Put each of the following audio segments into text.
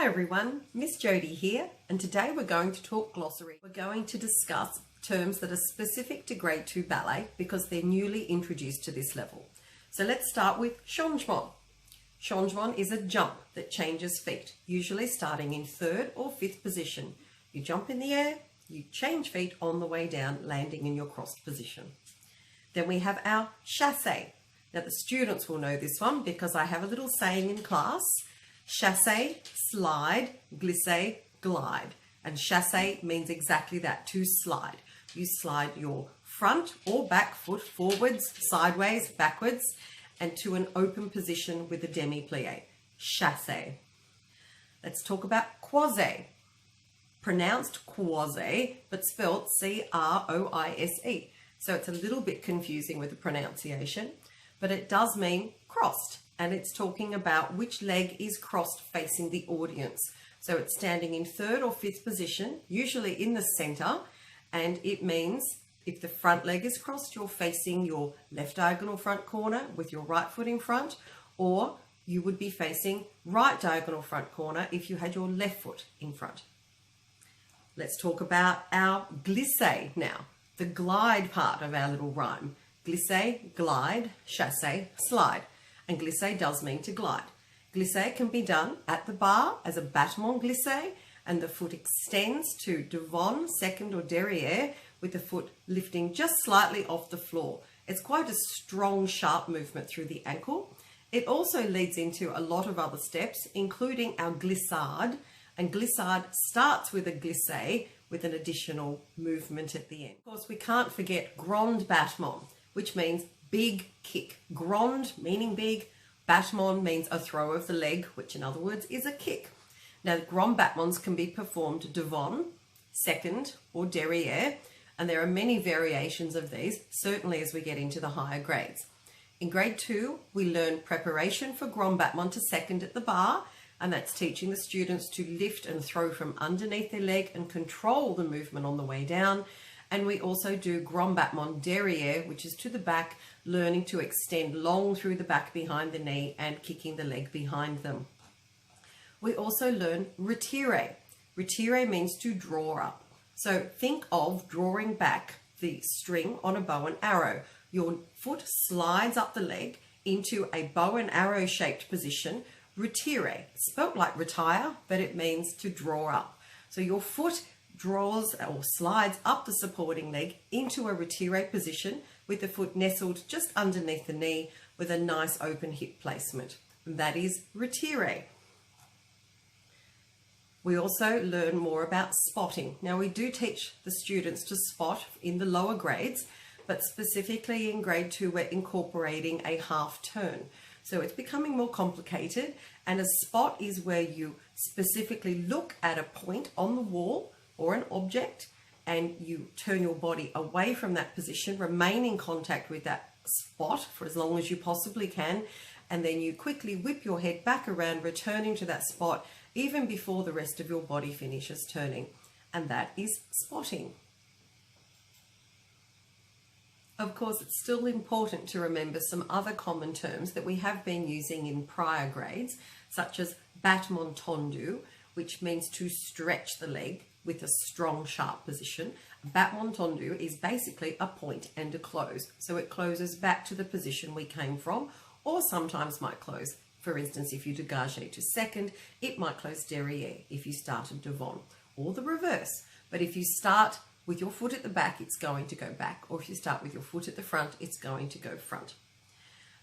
Hi everyone, Miss Jodie here, and today we're going to talk glossary. We're going to discuss terms that are specific to grade 2 ballet because they're newly introduced to this level. So let's start with changement. Changement is a jump that changes feet, usually starting in 3rd or 5th position. You jump in the air, you change feet on the way down, landing in your crossed position. Then we have our chasse. Now the students will know this one because I have a little saying in class. Chasse, slide, glissade, glide. And chasse means exactly that, to slide. You slide your front or back foot forwards, sideways, backwards, and to an open position with a demi-plie. Chasse. Let's talk about croise. Pronounced croise, but spelled C-R-O-I-S-E. So it's a little bit confusing with the pronunciation, but it does mean crossed. And it's talking about which leg is crossed facing the audience. So it's standing in 3rd or 5th position, usually in the center, and it means if the front leg is crossed, you're facing your left diagonal front corner with your right foot in front, or you would be facing right diagonal front corner if you had your left foot in front. Let's talk about our glissade now, the glide part of our little rhyme. Glissade, glide, chasse, slide. And glissade does mean to glide. Glissade can be done at the bar as a battement glissade, and the foot extends to devant, second or derrière, with the foot lifting just slightly off the floor. It's quite a strong, sharp movement through the ankle. It also leads into a lot of other steps, including our glissade. And glissade starts with a glissade with an additional movement at the end. Of course, we can't forget grand battement, which means big kick. Grand meaning big, battement means a throw of the leg, which in other words is a kick. Now, grand battements can be performed devant, second, or derrière, and there are many variations of these, certainly as we get into the higher grades. In grade 2, we learn preparation for grand battement to second at the bar, and that's teaching the students to lift and throw from underneath their leg and control the movement on the way down. And we also do grand battement derrière, which is to the back, learning to extend long through the back behind the knee and kicking the leg behind them. We also learn retiré. Retiré means to draw up. So think of drawing back the string on a bow and arrow. Your foot slides up the leg into a bow and arrow shaped position. Retiré, spelt like retire, but it means to draw up. So your foot draws or slides up the supporting leg into a retiré position with the foot nestled just underneath the knee with a nice open hip placement. And that is retiré. We also learn more about spotting. Now we do teach the students to spot in the lower grades, but specifically in grade 2 we're incorporating a half turn. So it's becoming more complicated, and a spot is where you specifically look at a point on the wall or an object and you turn your body away from that position, remain in contact with that spot for as long as you possibly can, and then you quickly whip your head back around, returning to that spot even before the rest of your body finishes turning. And that is spotting. Of course, it's still important to remember some other common terms that we have been using in prior grades, such as battements tendus, which means to stretch the leg with a strong, sharp position. Battements tendus is basically a point and a close. So it closes back to the position we came from, or sometimes might close. For instance, if you dégagé to second, it might close derrière if you started devant, or the reverse. But if you start with your foot at the back, it's going to go back. Or if you start with your foot at the front, it's going to go front.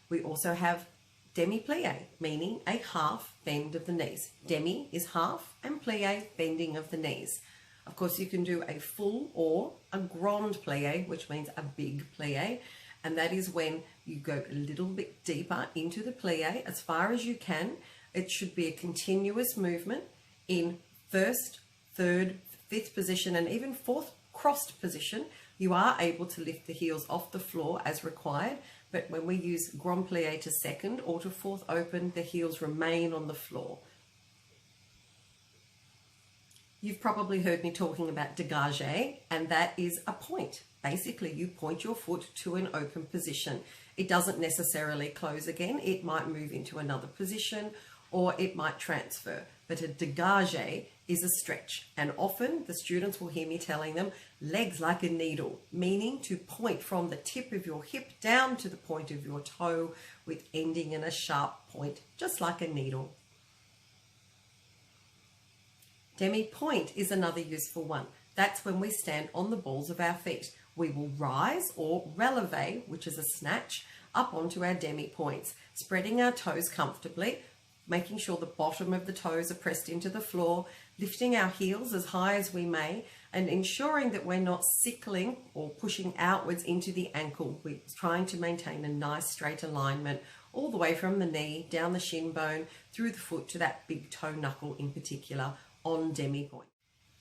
We also have demi-plie, meaning a half bend of the knees. Demi is half and plie, bending of the knees. Of course, you can do a full or a grand plie, which means a big plie. And that is when you go a little bit deeper into the plie as far as you can. It should be a continuous movement in 1st, 3rd, 5th position, and even 4th crossed position. You are able to lift the heels off the floor as required, but when we use grand plie to second or to 4th open, the heels remain on the floor. You've probably heard me talking about dégagé, and that is a point. Basically, you point your foot to an open position. It doesn't necessarily close again. It might move into another position, or it might transfer. but a dégagé is a stretch. And often the students will hear me telling them legs like a needle, meaning to point from the tip of your hip down to the point of your toe with ending in a sharp point, just like a needle. Demi Pointe is another useful one. That's when we stand on the balls of our feet. We will rise or relever, which is a snatch, up onto our demi points, spreading our toes comfortably, making sure the bottom of the toes are pressed into the floor, lifting our heels as high as we may, and ensuring that we're not sickling or pushing outwards into the ankle. We're trying to maintain a nice straight alignment all the way from the knee, down the shin bone, through the foot to that big toe knuckle in particular on demi pointe.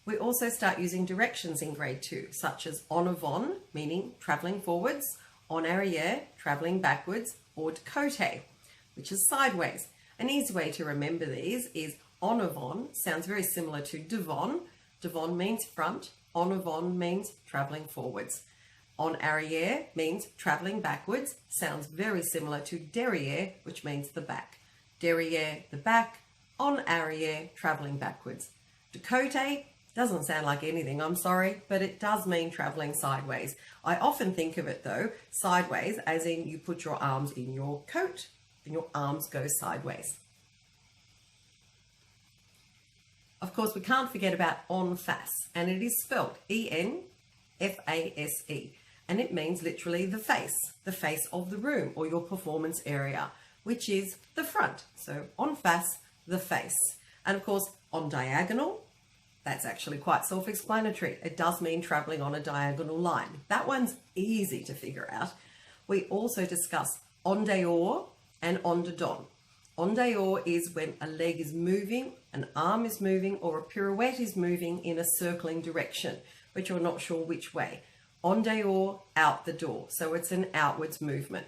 We also start using directions in grade 2, such as en avant, meaning travelling forwards, en arrière, travelling backwards, or de côté, which is sideways. An easy way to remember these is en avant sounds very similar to devant. Devant means front, en avant means travelling forwards. En arrière means travelling backwards, sounds very similar to derrière, which means the back. Derrière, the back, en arrière, travelling backwards. De côté doesn't sound like anything, I'm sorry, but it does mean travelling sideways. I often think of it though, sideways, as in you put your arms in your coat and your arms go sideways. Of course, we can't forget about en face, and it is spelled E-N-F-A-S-E, and it means literally the face of the room or your performance area, which is the front. So en face, the face. And of course, en diagonal, that's actually quite self-explanatory. It does mean traveling on a diagonal line. That one's easy to figure out. We also discuss en dehors and en dedans. En dehors is when a leg is moving, an arm is moving, or a pirouette is moving in a circling direction, but you're not sure which way. En dehors, out the door. So it's an outwards movement.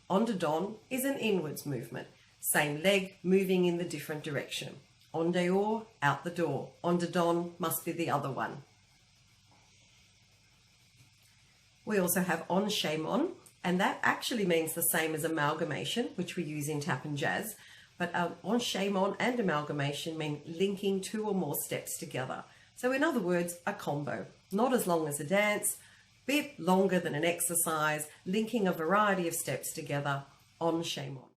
En dedans is an inwards movement. Same leg moving in the different direction. En dehors, out the door. En dedans must be the other one. We also have enchaînement, and that actually means the same as amalgamation, which we use in tap and jazz. But enchaînement and amalgamation mean linking 2 or more steps together. So in other words, a combo. Not as long as a dance, bit longer than an exercise, linking a variety of steps together, enchaînement.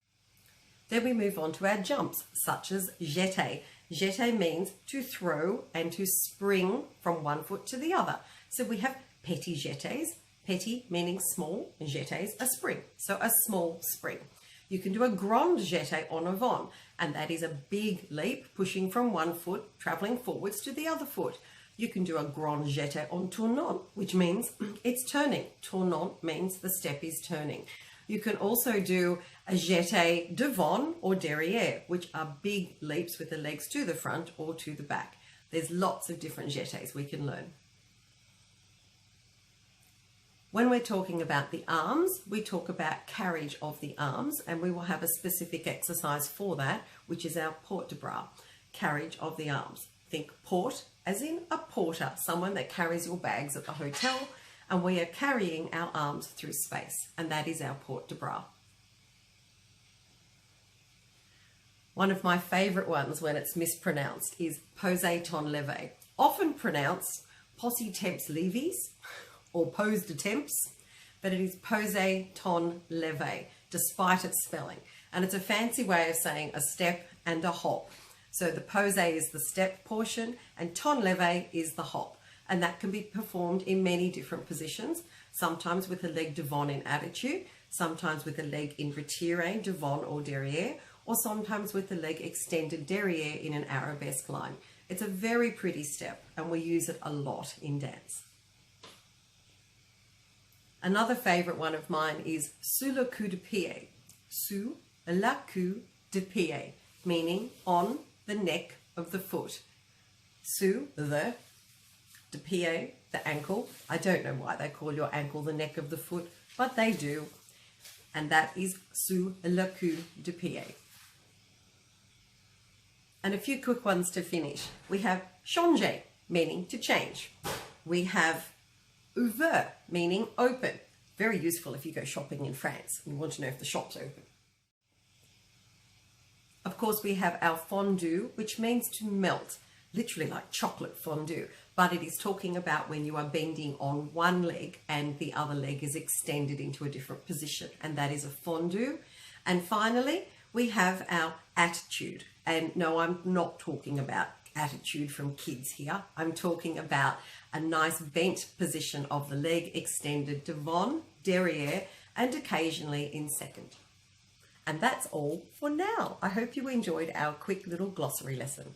Then we move on to our jumps, such as jete. Jete means to throw and to spring from one foot to the other. So we have petit jetés, petit meaning small, and jetés a spring, so a small spring. You can do a grand jete en avant, and that is a big leap, pushing from one foot, traveling forwards to the other foot. You can do a grand jete en tournant, which means it's turning. Tournant means the step is turning. You can also do a jete devant or derrière, which are big leaps with the legs to the front or to the back. There's lots of different jetés we can learn. When we're talking about the arms, we talk about carriage of the arms, and we will have a specific exercise for that, which is our porte de bras, carriage of the arms. Think port as in a porter, someone that carries your bags at the hotel, and we are carrying our arms through space, and that is our porte de bras. One of my favourite ones when it's mispronounced is poser ton levé, often pronounced posse temps leves or pose de temps, but it is poser ton levé, despite its spelling. And it's a fancy way of saying a step and a hop. So the poser is the step portion and ton levé is the hop. And that can be performed in many different positions, sometimes with the leg devant in attitude, sometimes with the leg in retiré, devant or derrière, or sometimes with the leg extended derrière in an arabesque line. It's a very pretty step and we use it a lot in dance. Another favourite one of mine is sous le coup de pied, sous le coup de pied, meaning on the neck of the foot. Sous the de pied, the ankle. I don't know why they call your ankle the neck of the foot, but they do. And that is sous le coup de pied. And a few quick ones to finish. We have changer, meaning to change. We have ouvert, meaning open. Very useful if you go shopping in France and you want to know if the shop's open. Of course, we have our fondu, which means to melt, literally like chocolate fondue, but it is talking about when you are bending on one leg and the other leg is extended into a different position, and that is a fondu. And finally, we have our attitude. And no, I'm not talking about attitude from kids here. I'm talking about a nice bent position of the leg extended devant, derrière, and occasionally in second. And that's all for now. I hope you enjoyed our quick little glossary lesson.